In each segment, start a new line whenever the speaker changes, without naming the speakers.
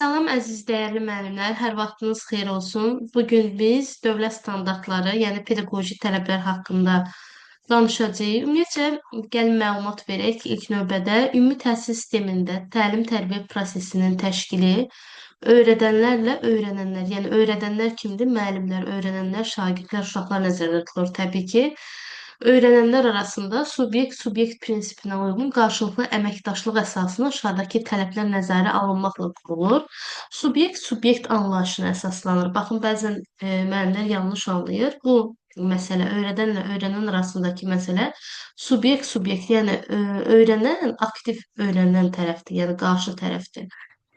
Salam əziz dəyərli müəllimlər, hər vaxtınız xeyir olsun. Bugün biz dövlət standartları, yəni pedaqoji tələblər haqqında danışacağıq. Ümumiyyətcə, gəlin məlumat verək ki, ilk növbədə ümumi təhsil sistemində təlim-tərbiyə prosesinin təşkili öyrədənlərlə öyrənənlər, yəni öyrədənlər kimdir? Müəllimlər, öyrənənlər, şagirdlər, uşaqlar nəzərdə tutulur təbii ki. Öyrənənlər arasında subyekt prinsipinə uyğun qarşılıqlı əməkdaşlıq əsasına aşağıdakı tələblər nəzərə alınmaqla qurulur. Subyekt anlayışına əsaslanır. Baxın, bəzən müəllimlər yanlış anlayır. Bu məsələ öyrədənlə öyrənən arasındakı məsələ subyekt, yəni öyrənən aktiv öyrənən tərəfdir, yəni qarşı tərəfdir.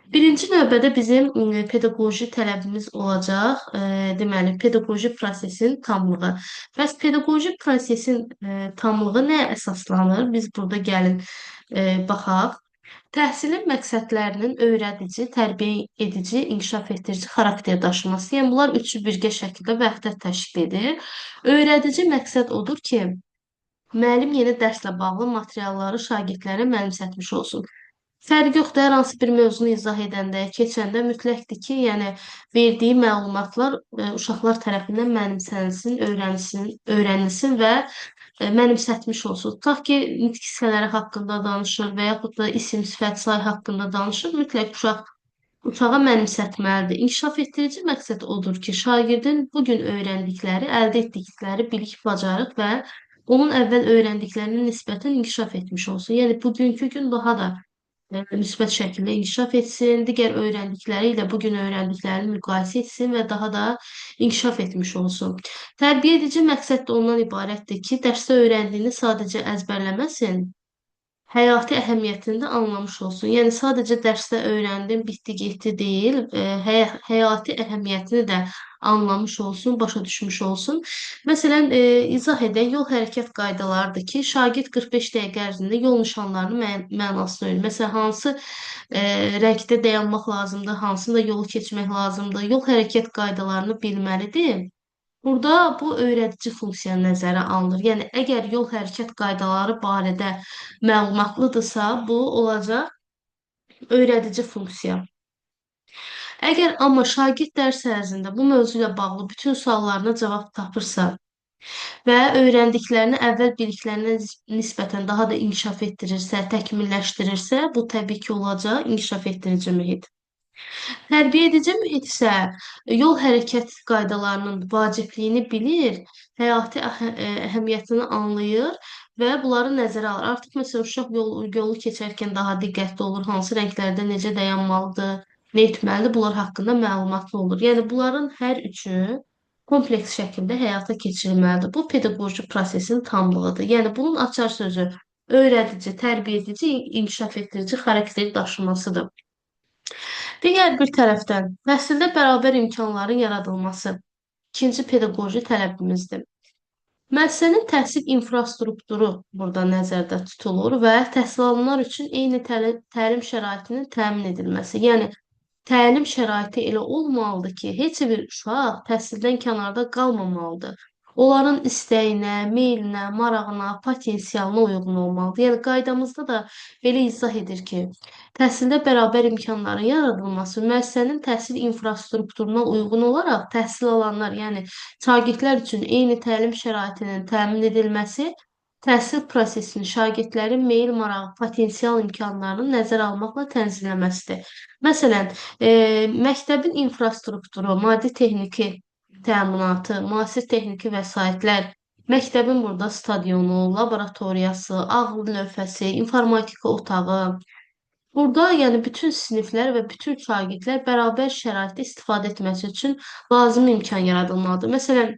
Birinci növbədə bizim pedaqoji tələbimiz olacaq, deməli, pedaqoji prosesin tamlığı. Bəs pedaqoji prosesin tamlığı nəyə əsaslanır? Biz burada gəlin baxaq. Təhsilin məqsədlərinin öyrədici, tərbiyə edici, inkişaf etdirici xarakter daşıması. Yəni, bunlar üçü birgə şəkildə vəhdət təşkil edir. Öyrədici məqsəd odur ki, müəllim yeni dərslə bağlı materialları şagirdlərə mənimsətmiş olsun. Fərqi yoxdur, hər hansı bir mövzunu izah edəndə, keçəndə mütləqdir ki, yəni verdiyi məlumatlar uşaqlar tərəfindən mənimsənilsin, öyrənilsin və mənimsətmiş olsun. Tutaq ki, nitq hissələri haqqında danışır və yaxud da isim, sifət, say haqqında danışır, mütləq uşağa mənimsətməlidir. İnkişaf etdirici məqsəd odur ki, şagirdin bugün öyrəndikləri, əldə etdikləri bilik, bacarıq və onun əvvəl öyrəndiklərinin nisbətən inkişaf etmiş olsun. Yəni, bugünkü gün daha da müsbət şəkildə inkişaf etsin, digər öyrəndikləri ilə bugün öyrəndiklərini müqayisə etsin və daha da inkişaf etmiş olsun. Tərbiyə edici məqsəd də ondan ibarətdir ki, dərsdə öyrəndiyini sadəcə əzbərləməsin, həyati əhəmiyyətini də anlamış olsun. Yəni sadəcə dərsdə öyrəndim, bitdi, getdi deyil, həyati əhəmiyyətini də anlamış olsun, başa düşmüş olsun. Məsələn, izah edək, yol hərəkət qaydalarıdır ki, şagird 45 dəqiqə ərzində yol nişanlarını mənasını öyrənir. Məsələn, hansı rəngdə dayanmaq lazımdır, hansında yolu keçmək lazımdır, yol hərəkət qaydalarını bilməlidir. Burada bu öyrədici funksiya nəzərə alınır. Yəni, əgər yol hərəkət qaydaları barədə məlumatlıdırsa, bu olacaq öyrədici funksiya. Əgər amma şagird dərs ərzində bu mövzu ilə bağlı bütün suallarına cavab tapırsa və öyrəndiklərini əvvəl biliklərinə nisbətən daha da inkişaf etdirirsə, təkmilləşdirirsə, bu təbii ki, olacaq inkişaf etdirici mühit. Tərbiyə edici mühit isə yol hərəkət qaydalarının vacibliyini bilir, həyati əhəmiyyətini anlayır və bunları nəzərə alır. Artıq məsələn uşaq yolu keçərkən daha diqqətli olur, hansı rənglərdə necə dayanmalıdır, nə etməlidir, bunlar haqqında məlumatlı olur. Yəni bunların hər üçü kompleks şəkildə həyata keçirilməlidir. Bu pedaqoji prosesin tamlığıdır. Yəni bunun açar sözü öyrədici, tərbiyə edici, inkişaf etdirici xarakteri daşımasıdır. Digər bir tərəfdən, təhsildə bərabər imkanların yaradılması ikinci pedaqoji tələbimizdir. Müəssisənin təhsil infrastrukturu burada nəzərdə tutulur və təhsil alanlar üçün eyni təlim şəraitinin təmin edilməsi. Yəni, təlim şəraiti elə olmalıdır ki, heç bir uşaq təhsildən kənarda qalmamalıdır. Onların istəyinə, meylinə, marağına, potensialına uyğun olmalıdır. Yəni, qaydamızda da belə izah edir ki, təhsildə bərabər imkanların yaradılması müəssisənin təhsil infrastrukturuna uyğun olaraq təhsil alanlar, yəni şagirdlər üçün eyni təlim şəraitinin təmin edilməsi, təhsil prosesini şagirdlərin meyl, marağı, potensial imkanlarını nəzərə almaqla tənzimləməsidir. Məsələn, məktəbin infrastrukturu, maddi-texniki təminatı, müasir texniki vəsaitlər, məktəbin burada stadionu, laboratoriyası, ağıl lövhəsi, informatika otağı. Burada yəni bütün siniflər və bütün şagirdlər bərabər şəraitdə istifadə etməsi üçün lazımi imkan yaradılmalıdır. Məsələn,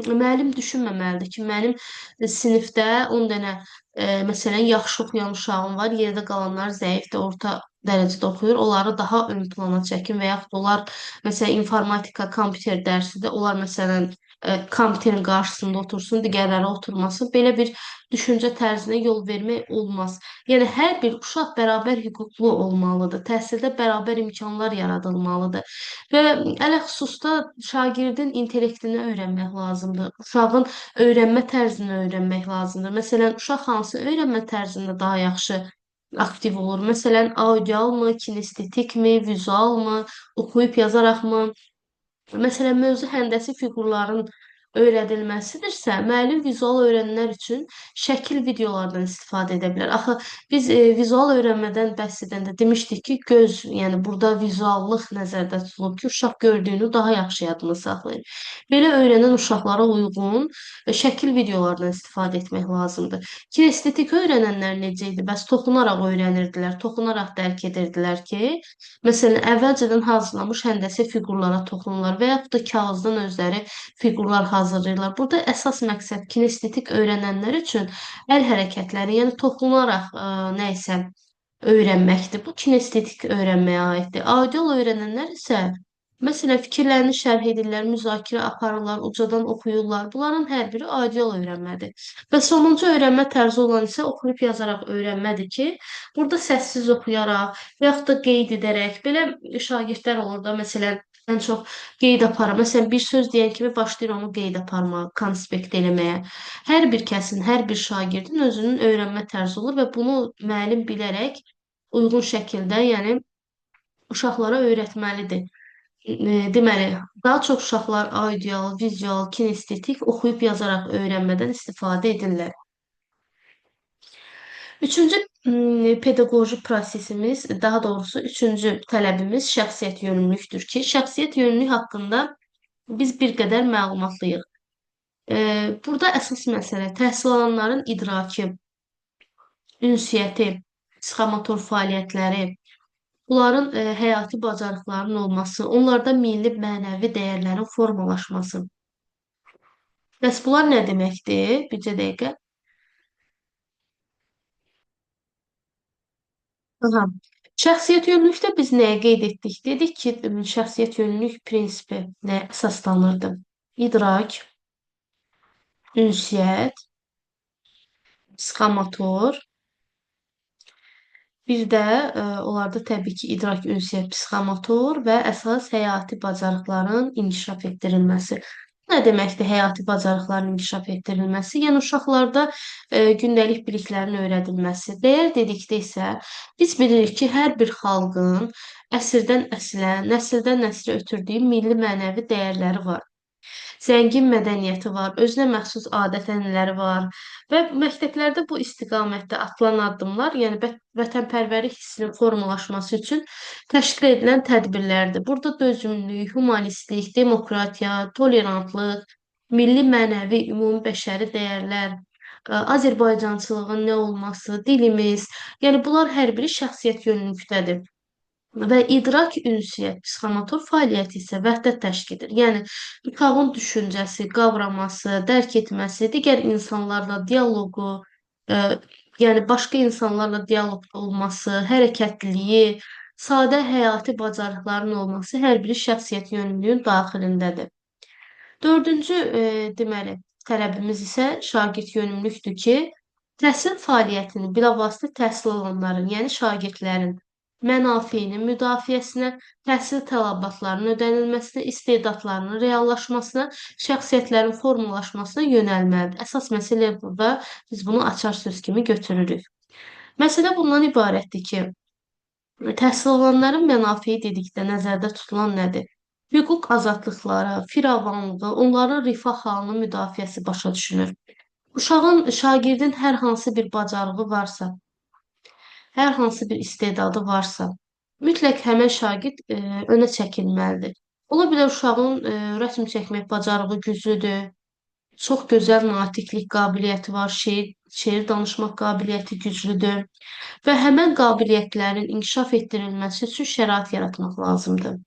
müəllim düşünməməlidir ki, mənim sinifdə 10 dənə məsələn yaxşı oxuyan uşağım var, yerdə qalanlar zəifdir, orta dərəcədə oxuyur. Onları daha ön plana çəkin və yaxud onlar məsələn informatika, kompüter dərsidir. Onlar məsələn kompüterin qarşısında otursun, digərləri oturmasın. Belə bir düşüncə tərzinə yol vermək olmaz. Yəni hər bir uşaq bərabər hüquqlu olmalıdır. Təhsildə bərabər imkanlar yaradılmalıdır. Və ələxüsusda şagirdin intellektini öyrənmək lazımdır. Uşağın öyrənmə tərzini öyrənmək lazımdır. Məsələn, uşaq hansı öyrənmə tərzində daha yaxşı aktiv olur. Məsələn, audialmı, kinestetikmi, vizualmı, oxuyub yazaraqmı? Məsələn, mövzu həndəsi fiqurların öyrədilməsidirsə, müəllim vizual öyrənənlər üçün şəkil videolardan istifadə edə bilər. Axı biz vizual öyrənmədən bəhs edəndə demişdik ki, göz, yəni burada vizuallıq nəzərdə tutulub ki, uşaq gördüyünü daha yaxşı yadında saxlayır. Belə öyrənən uşaqlara uyğun şəkil videolardan istifadə etmək lazımdır. Kinestetik öyrənənlər necə idi? Bəs toxunaraq öyrənirdilər, toxunaraq dərk edirdilər ki, məsələn, əvvəlcədən hazırlanmış həndəsi fiqurlara toxunurlar və yaxud da kağızdan özləri fiqurlar hazırlayırlar. Burada əsas məqsəd kinestetik öyrənənlər üçün əl hərəkətləri, yəni toxunaraq nə isə öyrənməkdir. Bu kinestetik öyrənməyə aiddir. Audial öyrənənlər isə məsələn fikirlərini şərh edirlər, müzakirə aparırlar, ucadan oxuyurlar. Bunların hər biri audial öyrənmədir. Və sonuncu öyrənmə tərzi olan isə oxuyub yazaraq öyrənmədir ki, burada səssiz oxuyaraq və yaxud da qeyd edərək belə şagirdlər olur da, məsələn, ən çox qeyd aparır. Məsələn, bir söz deyən kimi başlayır onu qeyd aparmağa, konspekt eləməyə. Hər bir kəsin, hər bir şagirdin özünün öyrənmə tərzi olur və bunu müəllim bilərək uyğun şəkildə, yəni uşaqlara öyrətməlidir. Deməli, daha çox uşaqlar audial, vizual, kinestetik oxuyub yazaraq öyrənmədən istifadə edirlər. Üçüncü pedaqoji prosesimiz, daha doğrusu üçüncü tələbimiz şəxsiyyət yönümlülükdür ki, şəxsiyyət yönümlülük haqqında biz bir qədər məlumatlıyıq. Burada əsas məsələ təhsil alanların idraki, ünsiyyəti, psixomotor fəaliyyətləri, bunların həyati bacarıqlarının olması, onlarda milli mənəvi dəyərlərin formalaşması. Bəs bunlar nə deməkdir? Bircə dəqiqə. Aha. Şəxsiyyət yönlülükdə biz nəyə qeyd etdik? Dedik ki, şəxsiyyət yönlülük prinsipi nəyə əsaslanırdı? İdrak, ünsiyyət, psixomotor, bir də onlarda təbii ki, idrak, ünsiyyət, psixomotor və əsas həyati bacarıqların inkişaf etdirilməsi. Nə deməkdir həyati bacarıqların inkişaf etdirilməsi? Yəni uşaqlarda gündəlik biliklərin öyrədilməsi. Dəyər dedikdə isə biz bilirik ki, hər bir xalqın əsrdən əslə, nəsildən nəslə ötürdüyü milli mənəvi dəyərləri var. Zəngin mədəniyyəti var, özünə məxsus adət-ənənələri var və məktəblərdə bu istiqamətdə atılan addımlar, yəni vətənpərvərlik hissinin formalaşması üçün təşkil edilən tədbirlərdir. Burada dözümlülük, humanistlik, demokratiya, tolerantlıq, milli mənəvi, ümumi bəşəri dəyərlər, Azərbaycançılığın nə olması, dilimiz, yəni bunlar hər biri şəxsiyyət yönümlülükdədir. Və idrak ünsiyyət, psixomotor fəaliyyəti isə vəhdət təşkil edir. Yəni, uşağın düşüncəsi, qavraması, dərk etməsi, digər insanlarla dialoqu, ə, yəni başqa insanlarla dialoqda olması, hərəkətliliyi, sadə həyati bacarıqların olması hər biri şəxsiyyət yönümlülüyün daxilindədir. Dördüncü, deməli, tələbimiz isə şagird yönümlülükdür ki, təhsil fəaliyyətini bilavasitə təhsil alanların, yəni şagirdlərin mənafeyinin müdafiəsinə, təhsil tələbatlarının ödənilməsinə, istedadlarının reallaşmasına, şəxsiyyətlərin formalaşmasına yönəlməlidir. Əsas məsələ burada biz bunu açar söz kimi götürürük. Məsələ bundan ibarətdir ki, təhsil alanların mənafeyi dedikdə nəzərdə tutulan nədir? Hüquq azadlıqları, firavanlığı, onların rifah halının müdafiəsi başa düşülür. Uşağın, şagirdin hər hansı bir bacarığı varsa, hər hansı bir istedadı varsa, mütləq həmin şagird önə çəkilməlidir. Ola bilər uşağın rəsm çəkmək bacarığı güclüdür, çox gözəl natiqlik qabiliyyəti var, şeir danışmaq qabiliyyəti güclüdür və həmin qabiliyyətlərin inkişaf etdirilməsi üçün şərait yaratmaq lazımdır.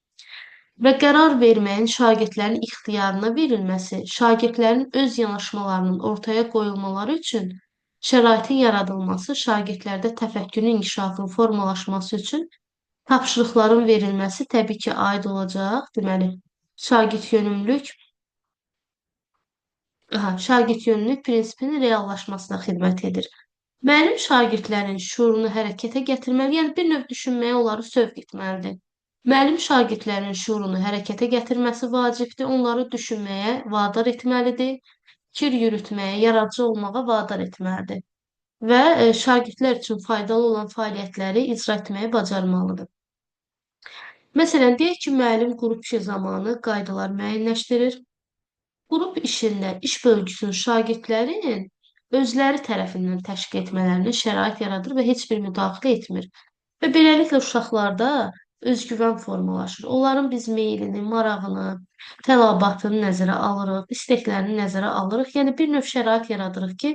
Və qərar verməyin şagirdlərin ixtiyarına verilməsi, şagirdlərin öz yanaşmalarının ortaya qoyulmaları üçün şəraitin yaradılması, şagirdlərdə təfəkkürün inkişafının formalaşması üçün tapşırıqların verilməsi təbii ki, aid olacaq. Deməli, şagird yönümlülük şagird yönümlülük prinsipinin reallaşmasına xidmət edir. Müəllim şagirdlərin şuurunu hərəkətə gətirməli, yəni bir növ düşünməyə onları sövq etməlidir. Müəllim şagirdlərin şuurunu hərəkətə gətirməsi vacibdir, onları düşünməyə vadar etməlidir, fikir yürütməyə, yaradıcı olmağa vadar etməlidir. və şagirdlər üçün faydalı olan fəaliyyətləri icra etməyi bacarmalıdır. Məsələn, deyək ki, müəllim qrup işi zamanı qaydalar müəyyənləşdirir. Qrup işində iş bölgüsünün şagirdlərin özləri tərəfindən təşkil etmələrinə şərait yaradır və heç bir müdaxilə etmir. Və beləliklə uşaqlarda özgüvən formalaşır. Onların biz meylini, marağını, tələbatını nəzərə alırıq, isteklərini nəzərə alırıq. Yəni bir növ şərait yaradırıq ki,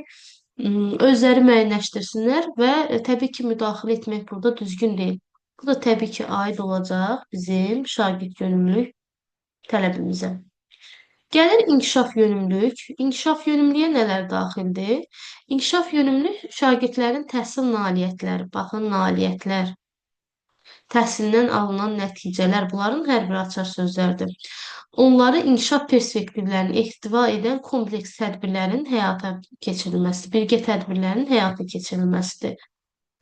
özləri müəyyənləşdirsinlər və təbii ki, müdaxilə etmək burada düzgün deyil. Bu da təbii ki, aid olacaq bizim şagird yönümlülük tələbimizə. Gəlir inkişaf yönümlülük. İnkişaf yönümlülüyə nələr daxildir? İnkişaf yönümlülük şagirdlərin təhsil nailiyyətləri, baxın, nailiyyətlər, təhsildən alınan nəticələr, bunların hər biri açar sözlərdir. Onları inkişaf perspektivlərini ehtiva edən kompleks tədbirlərin həyata keçirilməsidir, birgə tədbirlərin həyata keçirilməsidir.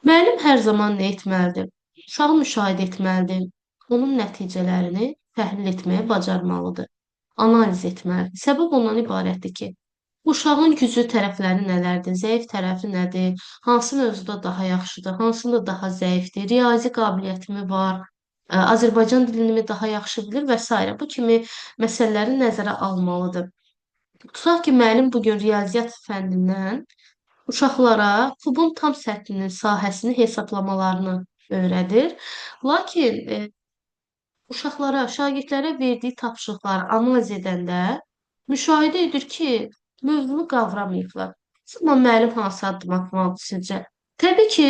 Müəllim hər zaman nə etməlidir? Uşağı müşahidə etməlidir, onun nəticələrini təhlil etməyə bacarmalıdır, analiz etməlidir. Səbəb ondan ibarətdir ki, uşağın güclü tərəfləri nələrdir, zəif tərəfi nədir, hansı mövzuda daha yaxşıdır, hansında daha zəifdir, riyazi qabiliyyətimi var, Azərbaycan dilini mi daha yaxşı bilir və s. Bu kimi məsələləri nəzərə almalıdır. Tutaq ki, müəllim bugün riyaziyyat fənnindən uşaqlara kubun tam səthinin sahəsini hesablamalarını öyrədir. Lakin uşaqlara, şagirdlərə verdiyi tapşırıqları analiz edəndə müşahidə edir ki, mövzunu qavramayıblar. Sonra müəllim hansı addım atmalıdır sizcə? Təbii ki,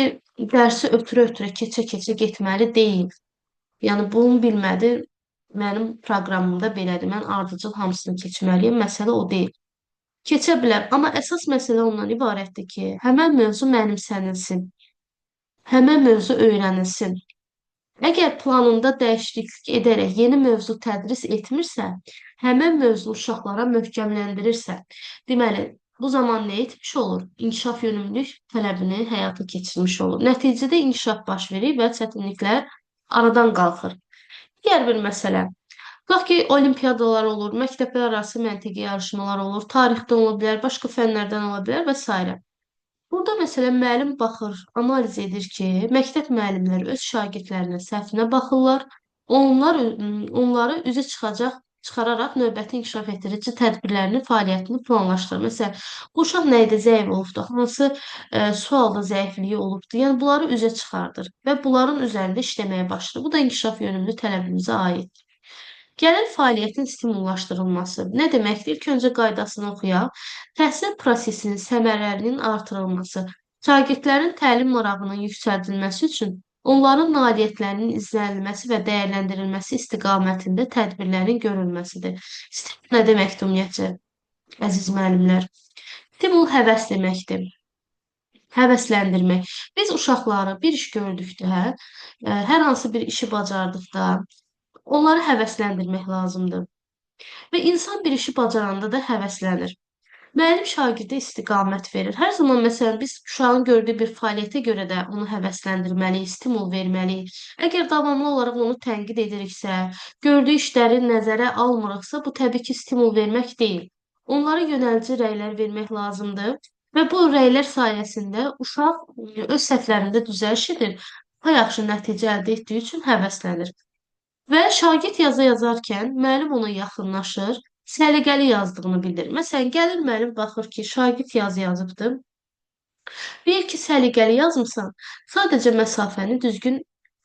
dərsi ötürə-ötürə, keçə-keçə getməli deyil. Yəni bunu bilmədi, mənim proqramımda belədir. Mən ardıcıl hamısını keçməliyəm. Məsələ o deyil. Keçə bilər, amma əsas məsələ ondan ibarətdir ki, həmən mövzu mənimsənilsin, həmən mövzu öyrənilsin. Əgər planında dəyişiklik edərək yeni mövzu tədris etmirsə, həmən mövzu uşaqlara möhkəmləndirirsə, deməli, bu zaman nə etmiş olur? İnkişaf yönümlülük tələbini həyata keçirmiş olur. Nəticədə inkişaf baş verir və çətinliklər aradan qalxır. Digər bir məsələ. Tutaq ki, olimpiyadalar olur, məktəblər arası məntiqi yarışmalar olur, tarixdən ola bilər, başqa fənlərdən ola bilər və s. Burada məsələn müəllim baxır, analiz edir ki, məktəb müəllimləri öz şagirdlərinin səhvinə baxırlar, onları üzə çıxararaq növbəti inkişaf etdirici tədbirlərinin fəaliyyətini planlaşdırır. Məsələn, bu uşaq nə idi zəif olubdu, hansı sualda zəifliyi olubdu, yəni bunları üzə çıxardır və bunların üzərində işləməyə başlayır. Bu da inkişaf yönümlü tələbimizə aid. Gəlir fəaliyyətin stimullaşdırılması. Nə deməkdir? İlk öncə qaydasını oxuyaq. Təhsil prosesinin səmərələrinin artırılması, şagirdlərin təlim marağının yüksəldilməsi üçün onların nailiyyətlərinin izlənilməsi və dəyərləndirilməsi istiqamətində tədbirlərin görülməsidir. Stimul nə deməkdir ümumiyyətcə, əziz müəllimlər? Stimul həvəs deməkdir. Həvəsləndirmək. Biz uşaqları bir iş gördükdə, hər hansı bir işi bacardıqda, onları həvəsləndirmək lazımdır. Və insan bir işi bacaranda da həvəslənir. Müəllim şagirdə istiqamət verir. Hər zaman məsələn biz uşağın gördüyü bir fəaliyyətə görə də onu həvəsləndirməliyik, stimul verməliyik. Əgər davamlı olaraq onu tənqid ediriksə, gördüyü işləri nəzərə almırıqsa, bu təbii ki, stimul vermək deyil. Onlara yönəlici rəylər vermək lazımdır və bu rəylər sayəsində uşaq öz səhvlərində düzəliş edir, daha yaxşı nəticə əldə etdiyi üçün həvəslənir. Və şagird yazı yazarkən müəllim ona yaxınlaşır, səliqəli yazdığını bildirir. Məsələn, gəlir müəllim baxır ki, şagird yazı yazıbdır. Deyir ki, səliqəli yazmısan, sadəcə məsafəni düzgün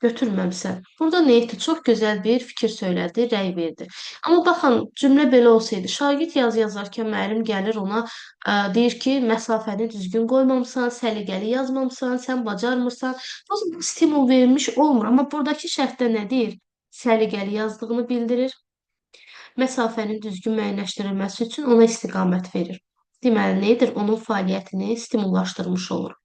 götürməmsən. Burada nə etdi? Çox gözəl bir fikir söylədi, rəy verdi. Amma baxın, cümlə belə olsaydı, şagird yazı yazarkən müəllim gəlir ona deyir ki, məsafəni düzgün qoymamısan, səliqəli yazmamısan, sən bacarmırsan. O zaman stimul verilmiş olmur. Amma buradakı şərtdə nə deyir? Səliqəli yazdığını bildirir. Məsafənin düzgün müəyyənləşdirilməsi üçün ona istiqamət verir. Deməli, nə edir? Onun fəaliyyətini stimullaşdırmış olur.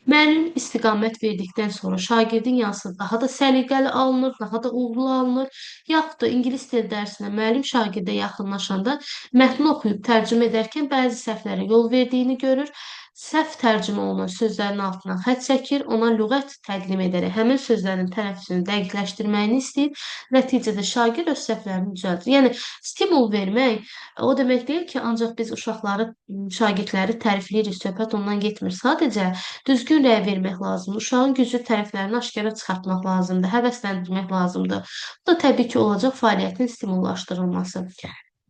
Müəllim istiqamət verdikdən sonra şagirdin yazısı daha da səliqəli alınır, daha da uğurlu alınır. Yaxud da ingilis dil dərsinə müəllim şagirdə yaxınlaşanda mətni oxuyub tərcümə edərkən bəzi səhvlərə yol verdiyini görür səhv tərcümə olunan sözlərin altına xətt çəkir, ona lüğət təqdim edərək həmin sözlərin tələffüzünü dəqiqləşdirməyini istəyir. Nəticədə şagird öz səhvlərini düzəldir. Yəni stimul vermək o demək deyil ki, ancaq biz uşaqları, şagirdləri tərifləyirik, söhbət ondan getmir. Sadəcə düzgün rəy vermək lazımdır. Uşağın güclü tərəflərini aşkara çıxartmaq lazımdır, həvəsləndirmək lazımdır. Bu da təbii ki, olacaq fəaliyyətin stimullaşdırılması.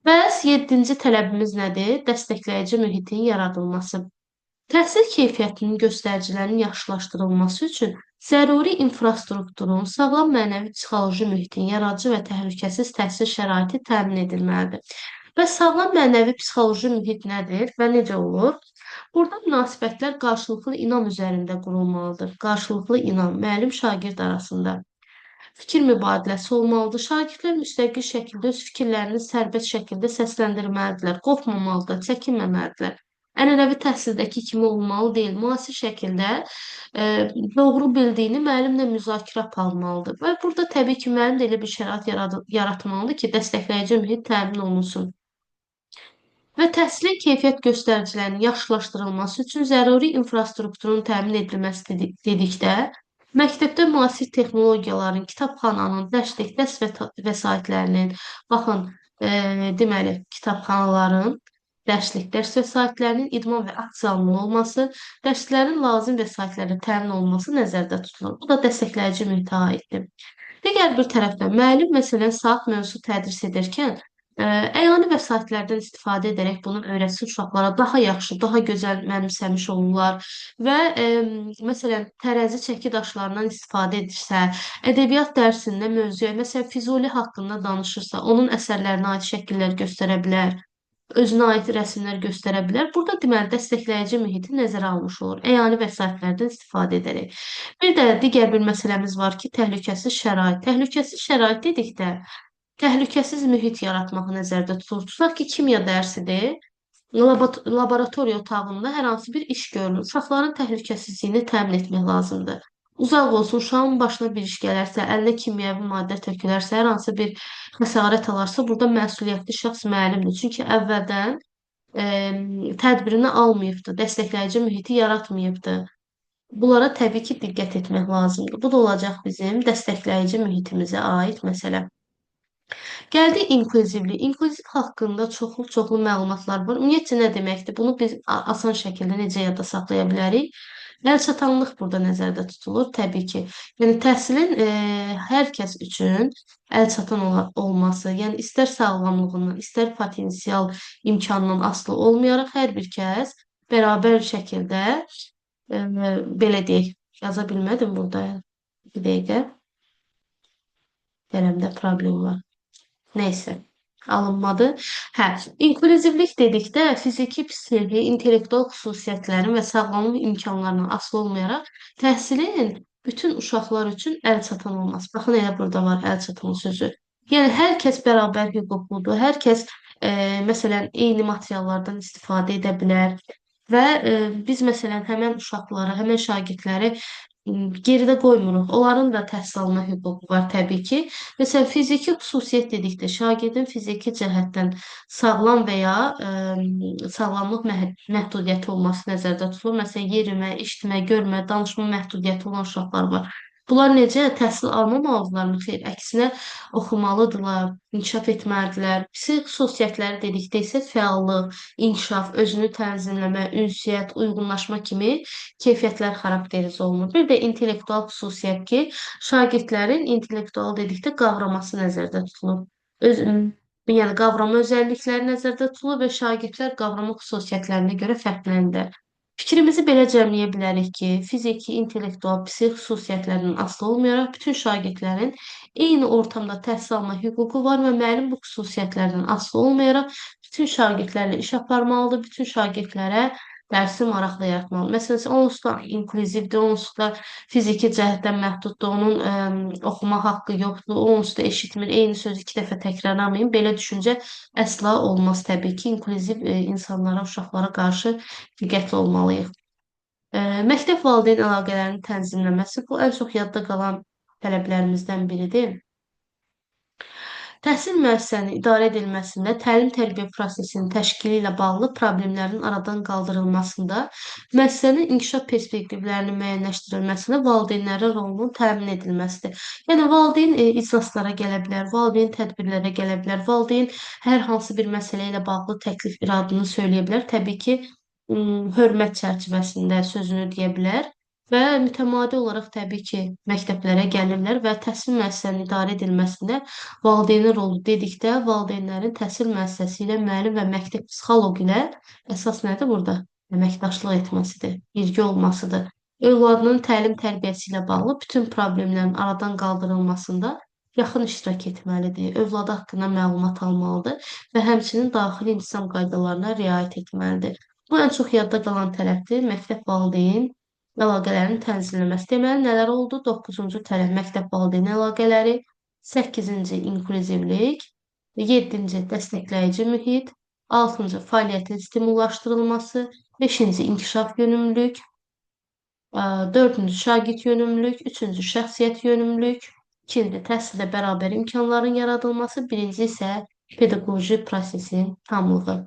Bəs yeddinci tələbimiz nədir? Dəstəkləyici mühitin yaradılması. Təhsil keyfiyyətinin göstəricilərinin yaxşılaşdırılması üçün zəruri infrastrukturun, sağlam mənəvi-psixoloji mühitin yaradıcı və təhlükəsiz təhsil şəraiti təmin edilməlidir. Və sağlam mənəvi-psixoloji mühit nədir və necə olur? Burada münasibətlər qarşılıqlı inam üzərində qurulmalıdır. Qarşılıqlı inam müəllim-şagird arasında. Fikir mübadiləsi olmalıdır. Şagirdlər müstəqil şəkildə öz fikirlərini sərbəst şəkildə səsləndirməlidirlər. Qorxmamalıdırlar, çəkinməməlidirlər. Ənənəvi təhsildəki kimi olmalı deyil. Müasir şəkildə doğru bildiyini müəllimlə müzakirə aparmalıdır. Və burada təbii ki, müəllim də elə bir şərait yaratmalıdır ki, dəstəkləyici mühit təmin olunsun. Və təhsilin keyfiyyət göstəricilərinin yaxşılaşdırılması üçün zəruri infrastrukturun təmin edilməsi dedikdə, məktəbdə müasir texnologiyaların, kitabxananın, dərs vəsaitlərinin, baxın, deməli, kitabxanaların, dərs vəsaitlərinin idman və akt zalının olması, dərslərin lazım vəsaitlərin təmin olunması nəzərdə tutulur. Bu da dəstəkləyici mühitə aiddir. Digər bir tərəfdən müəllim məsələn saat mövzusu tədris edərkən əyani vəsaitlərdən istifadə edərək bunu öyrətsin uşaqlara daha yaxşı, daha gözəl mənimsəmiş olurlar və məsələn tərəzi çəki daşlarından istifadə edirsə, ədəbiyyat dərsində mövzuya, məsələn Füzuli haqqında danışırsa, onun əsərlərinə aid şəkillər göstərə bilər, özünə aid rəsmlər göstərə bilər. Burada deməli dəstəkləyici mühiti nəzərə almış olur. Əyani vəsaitlərdən istifadə edərək. Bir də digər bir məsələmiz var ki, təhlükəsiz şərait. Təhlükəsiz şərait dedikdə təhlükəsiz mühit yaratmağı nəzərdə tutulur. Tutaq ki, kimya dərsidir. Laboratoriya otağında hər hansı bir iş görülür. Uşaqların təhlükəsizliyini təmin etmək lazımdır. Uzaq olsun, uşağın başına bir iş gələrsə, əlinə kimyəvi maddə tökülərsə, hər hansı bir xəsarət alarsa, burada məsuliyyətli şəxs müəllimdir. Çünki əvvəldən tədbirini almayıbdır, dəstəkləyici mühiti yaratmayıbdır. Bunlara təbii ki, diqqət etmək lazımdır. Bu da olacaq bizim dəstəkləyici mühitimizə aid məsələ. Gəldi inklüzivlik. İnklüziv haqqında çoxlu məlumatlar var. Ümumiyyətcə nə deməkdir? Bunu biz asan şəkildə necə yadda saxlaya bilərik? Əlçatanlıq burada nəzərdə tutulur, təbii ki. Yəni təhsilin hər kəs üçün əlçatan olması, yəni istər sağlamlığından, istər potensial imkanından asılı olmayaraq hər bir kəs bərabər şəkildə belə deyək, yaza bilmədim burada. Bir dəqiqə. Qələmdə problem var. Neyse, alınmadı. Hə, inklüzivlik dedikdə fiziki, psixi, intellektual xüsusiyyətlərin və sağlamlıq imkanlarından asılı olmayaraq təhsilin bütün uşaqlar üçün əlçatan olması. Baxın, elə burada var əlçatan sözü. Yəni, hər kəs bərabər hüquqludur. Hər kəs, məsələn, eyni materiallardan istifadə edə bilər və biz, məsələn, həmən uşaqları, həmən şagirdləri geridə qoymuruq. Onların da təhsil alma hüququ var təbii ki. Məsələn, fiziki xüsusiyyət dedikdə şagirdin fiziki cəhətdən sağlam və ya sağlamlıq məhdudiyyəti olması nəzərdə tutulur. Məsələn, yerimə, eşitmə, görmə, danışma məhdudiyyəti olan uşaqlar var. Bunlar necə? Təhsil almamalıdırlarmı? Xeyr, əksinə oxumalıdırlar, inkişaf etməlidirlər. Psixi xüsusiyyətləri dedikdə isə fəallıq, inkişaf, özünü tənzimləmə, ünsiyyət, uyğunlaşma kimi keyfiyyətlər xarakterize olunur. Bir də intellektual xüsusiyyət ki, şagirdlərin intellektual dedikdə qavraması nəzərdə tutulur. Yəni qavrama özəllikləri nəzərdə tutulur və şagirdlər qavrama xüsusiyyətlərinə görə fərqlənirlər. Fikrimizi belə cəmləyə bilərik ki, fiziki, intellektual, psixi xüsusiyyətlərdən asılı olmayaraq bütün şagirdlərin eyni ortamda təhsil alma hüququ var və müəllim bu xüsusiyyətlərdən asılı olmayaraq bütün şagirdlərlə iş aparmalıdır, bütün şagirdlərə dərsi maraqlı yaratmalı. Məsələn, onsuz da inklüzivdir, onsuz da fiziki cəhətdən məhduddur, onun oxuma haqqı yoxdur, onsuz da eşitmir, eyni sözü iki dəfə təkrarlamayın. Belə düşüncə əsla olmaz təbii ki, inklüziv insanlara, uşaqlara qarşı diqqətli olmalıyıq. Məktəb valideyn əlaqələrinin tənzimləməsi bu ən çox yadda qalan tələblərimizdən biridir. Təhsil müəssisənin idarə edilməsində təlim-tərbiyə prosesinin təşkili ilə bağlı problemlərin aradan qaldırılmasında, müəssisənin inkişaf perspektivlərinin müəyyənləşdirilməsində valideynlərin rolunun təmin edilməsidir. Yəni valideyn iclaslara gələ bilər, valideyn tədbirlərə gələ bilər, valideyn hər hansı bir məsələ ilə bağlı təklif iradını söyləyə bilər. Təbii ki, hörmət çərçivəsində sözünü deyə bilər. Və mütəmadi olaraq təbii ki, məktəblərə gəlirlər və təhsil müəssisələrinin idarə edilməsində valideynin rolu dedikdə, valideynlərin təhsil müəssisəsi ilə, müəllim və məktəb psixoloqu ilə əsas nədir burada? Əməkdaşlıq etməsidir, birgə olmasıdır. Övladının təlim-tərbiyəsi ilə bağlı bütün problemlərin aradan qaldırılmasında yaxın iştirak etməlidir, övladı haqqında məlumat almalıdır və həmçinin daxili intizam qaydalarına riayət etməlidir. Bu ən çox yadda qalan tələbdir. Məktəb valideyn əlaqələrin tənzimləməsi. Deməli, nələr oldu? 9-cu tələb məktəb valideyn əlaqələri, 8-ci inklüzivlik, 7-ci dəstəkləyici mühit, 6-cı fəaliyyətin stimullaşdırılması, 5-ci inkişaf yönümlülük, 4-cü şagird yönümlülük, 3-cü şəxsiyyət yönümlülük, 2-ci təhsildə bərabər imkanların yaradılması, birinci isə pedaqoji prosesin tamlığı.